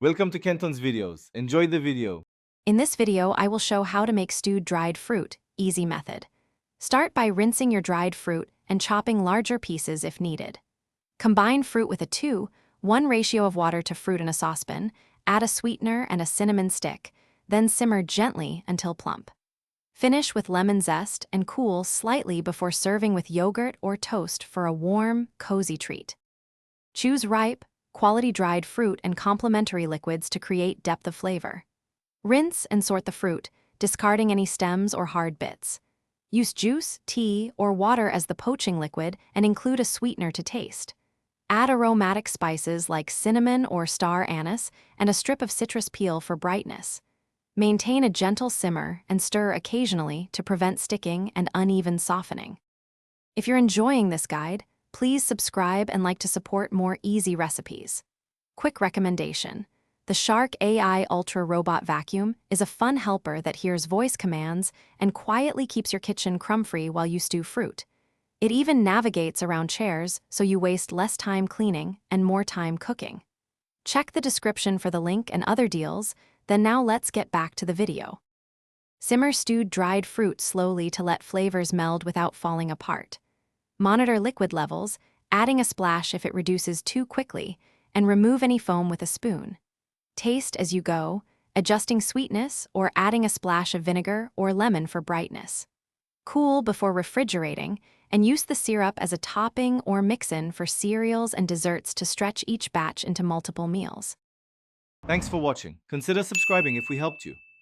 Welcome to Kenton's videos. Enjoy the video. In this video, I will show how to make stewed dried fruit, easy method. Start by rinsing your dried fruit and chopping larger pieces if needed. Combine fruit with a 2:1 ratio of water to fruit in a saucepan, add a sweetener and a cinnamon stick, then simmer gently until plump. Finish with lemon zest and cool slightly before serving with yogurt or toast for a warm, cozy treat. Choose ripe, quality dried fruit and complementary liquids to create depth of flavor. Rinse and sort the fruit, discarding any stems or hard bits. Use juice, tea, or water as the poaching liquid and include a sweetener to taste. Add aromatic spices like cinnamon or star anise and a strip of citrus peel for brightness. Maintain a gentle simmer and stir occasionally to prevent sticking and uneven softening. If you're enjoying this guide, please subscribe and like to support more easy recipes. Quick recommendation: the Shark AI Ultra Robot Vacuum is a fun helper that hears voice commands and quietly keeps your kitchen crumb-free while you stew fruit. It even navigates around chairs so you waste less time cleaning and more time cooking. Check the description for the link and other deals, then now let's get back to the video. Simmer stewed dried fruit slowly to let flavors meld without falling apart. Monitor liquid levels, adding a splash if it reduces too quickly, and remove any foam with a spoon. Taste as you go, adjusting sweetness or adding a splash of vinegar or lemon for brightness. Cool before refrigerating, and use the syrup as a topping or mix-in for cereals and desserts to stretch each batch into multiple meals. Thanks for watching. Consider subscribing if we helped you.